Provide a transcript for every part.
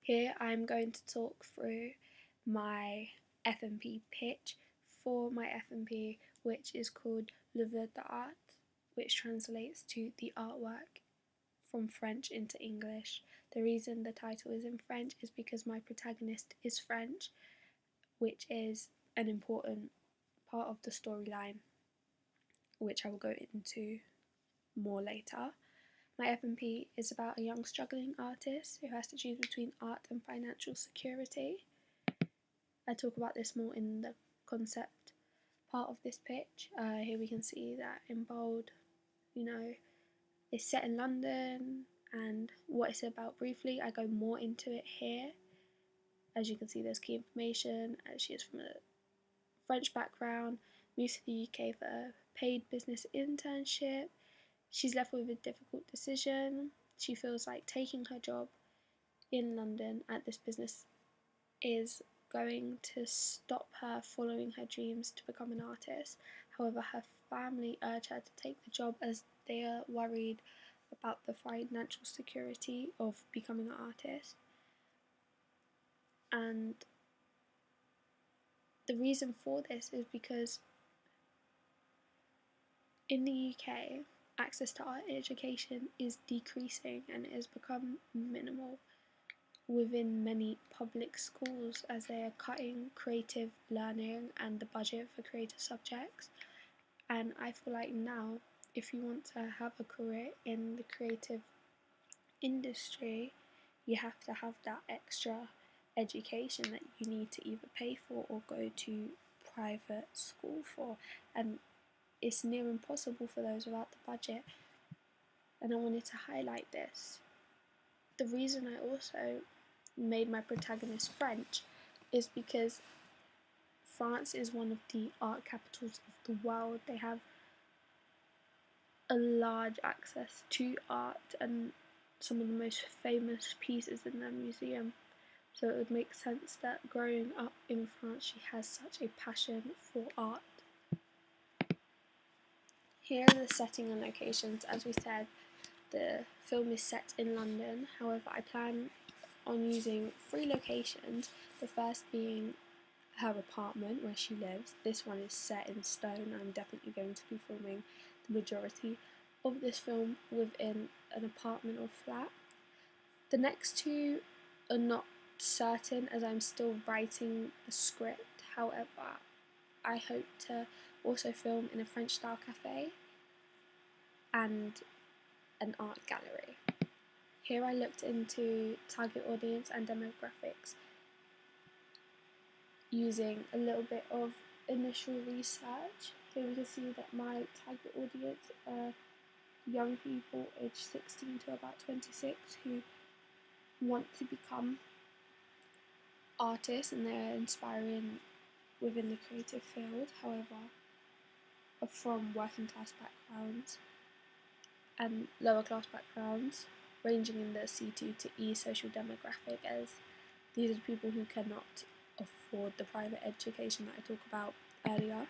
Here I'm going to talk through my Fmp pitch for my Fmp, which is called L'œuvre d'art, which translates to the artwork from French into English. The reason the title is in French is because my protagonist is French, which is an important part of the storyline, which I will go into more later. My Fmp is about a young struggling artist who has to choose between art and financial security. I talk about this more in the concept part of this pitch. Here we can see that in bold, it's set in London, and what it's about briefly, I go more into it here. As you can see, there's key information, as she is from a French background, moved to the UK for a paid business internship. She's left with a difficult decision. She feels like taking her job in London at this business is going to stop her following her dreams to become an artist. However, her family urge her to take the job as they are worried about the financial security of becoming an artist. And the reason for this is because in the UK, access to art education is decreasing and it has become minimal within many public schools as they are cutting creative learning and the budget for creative subjects. And I feel like now, if you want to have a career in the creative industry, you have to have that extra education that you need to either pay for or go to private school for, and it's near impossible for those without the budget. And I wanted to highlight this. The reason I also made my protagonist French is because France is one of the art capitals of the world. They have a large access to art and some of the most famous pieces in their museum. So it would make sense that growing up in France, she has such a passion for art. Here are the setting and locations. As we said, the film is set in London. However, I plan on using 3 locations. The first being her apartment where she lives. This one is set in stone. I'm definitely going to be filming the majority of this film within an apartment or flat. The next 2 are not certain as I'm still writing a script. However, I hope to also film in a French style cafe and an art gallery. Here I looked into target audience and demographics using a little bit of initial research. Here we can see that my target audience are young people aged 16 to about 26 who want to become artists and they're inspiring within the creative field, however, are from working class backgrounds and lower class backgrounds, ranging in the C2 to E social demographic, as these are people who cannot afford the private education that I talked about earlier.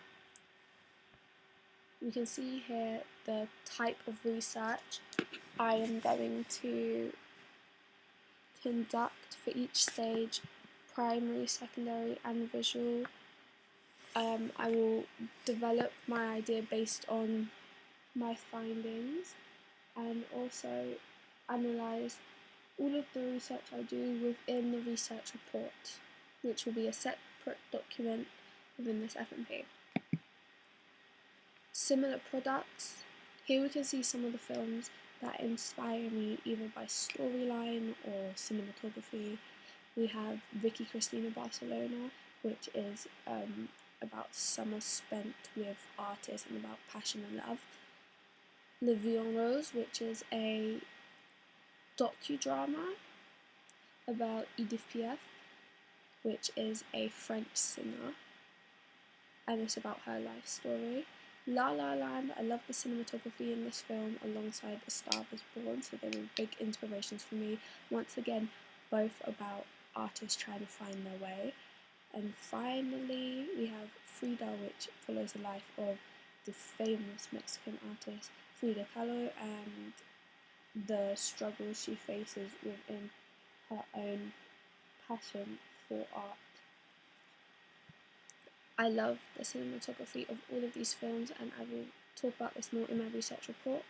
We can see here the type of research I am going to conduct for each stage: primary, secondary and visual. I will develop my idea based on my findings and also analyse all of the research I do within the research report, which will be a separate document within this Fmp. Similar products. Here we can see some of the films that inspire me either by storyline or cinematography. We have Vicky Cristina Barcelona, which is about summer spent with artists and about passion and love. La Vie en Rose, which is a docudrama about Edith Piaf, which is a French singer, and it's about her life story. La La Land, I love the cinematography in this film alongside A Star Was Born, so they were big inspirations for me. Once again, both about artists trying to find their way. And finally, we have Frida, which follows the life of the famous Mexican artist Frida Kahlo and the struggles she faces within her own passion for art. I love the cinematography of all of these films, and I will talk about this more in my research report.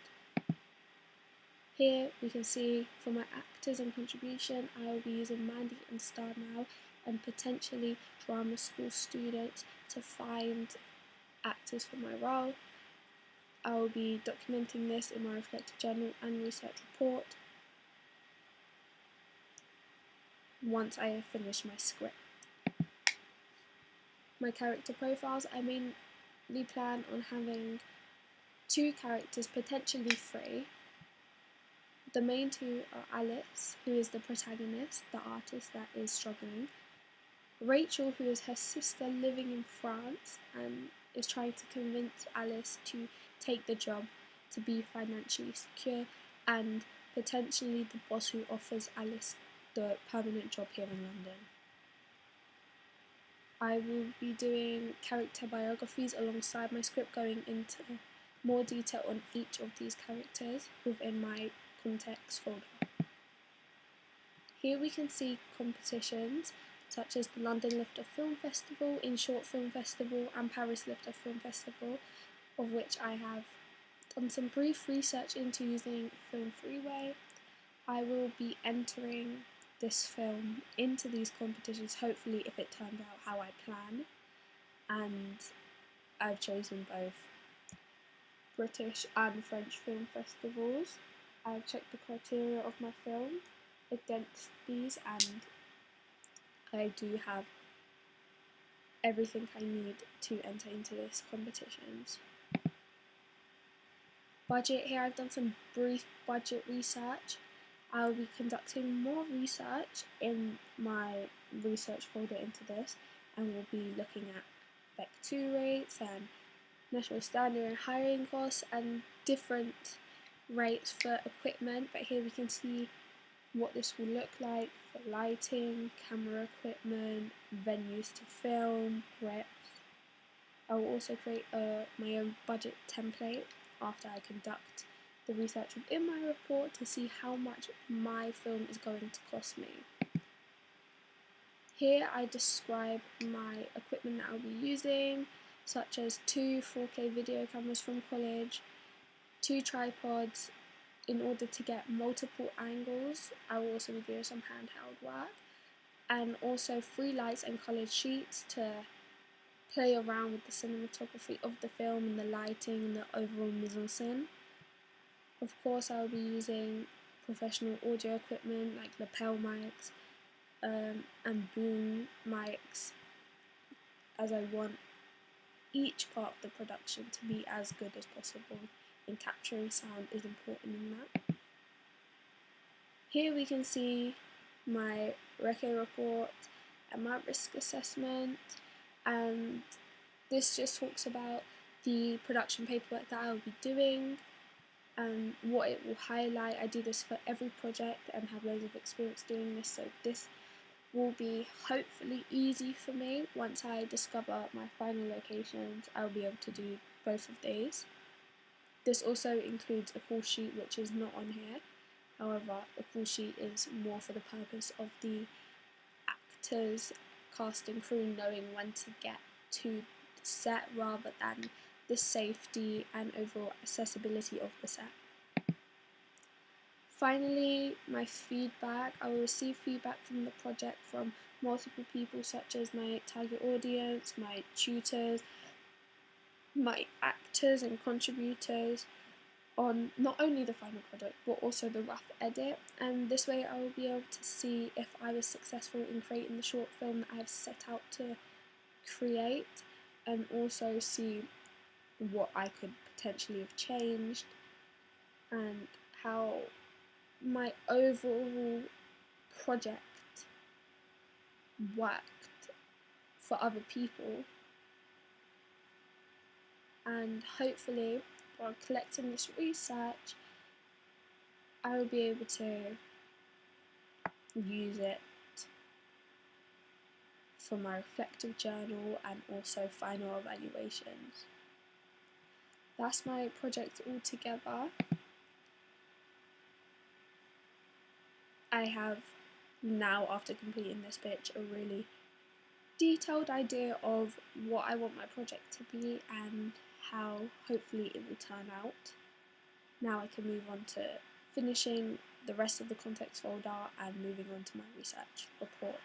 Here we can see for my actors and contribution, I will be using Mandy and Star now, and potentially drama school students to find actors for my role. I will be documenting this in my reflective journal and research report once I have finished my script. My character profiles, I mainly plan on having 2 characters, potentially 3. The main 2 are Alice, who is the protagonist, the artist that is struggling, Rachel, who is her sister living in France and is trying to convince Alice to take the job to be financially secure, and potentially the boss who offers Alice the permanent job here in London. I will be doing character biographies alongside my script, going into more detail on each of these characters within my context folder. Here we can see competitions such as the London Lifter Film Festival, In Short Film Festival and Paris Lifter Film Festival, of which I have done some brief research into using Film Freeway. I will be entering this film into these competitions, hopefully if it turns out how I plan, and I've chosen both British and French film festivals. I've checked the criteria of my film against these, and I do have everything I need to enter into these competitions. Budget, here I've done some brief budget research. I'll be conducting more research in my research folder into this, and we'll be looking at Bec 2 rates and national standard and hiring costs and different rates for equipment. But here we can see what this will look like for lighting, camera equipment, venues to film, grips. I will also create my own budget template after I conduct the research within my report to see how much my film is going to cost me. Here I describe my equipment that I'll be using, such as 2 4K video cameras from college, 2 tripods in order to get multiple angles. I will also be doing some handheld work, and also 3 lights and coloured sheets to play around with the cinematography of the film and the lighting and the overall mise-en-scène. Of course, I will be using professional audio equipment like lapel mics and boom mics, as I want each part of the production to be as good as possible, and capturing sound is important in that. Here we can see my recce report and my risk assessment, and this just talks about the production paperwork that I will be doing and what it will highlight. I do this for every project and have loads of experience doing this, so this will be hopefully easy for me. Once I discover my final locations, I'll be able to do both of these. This also includes a call sheet, which is not on here. However, the call sheet is more for the purpose of the actors, cast and crew knowing when to get to the set, rather than the safety and overall accessibility of the set. Finally, my feedback. I will receive feedback from the project from multiple people, such as my target audience, my tutors, my actors and contributors, on not only the final product but also the rough edit, and this way I will be able to see if I was successful in creating the short film that I have set out to create, and also see what I could potentially have changed and how my overall project worked for other people. And hopefully, while collecting this research, I will be able to use it for my reflective journal and also final evaluations. That's my project all together. I have now, after completing this pitch, a really detailed idea of what I want my project to be and how hopefully it will turn out. Now I can move on to finishing the rest of the context folder and moving on to my research report.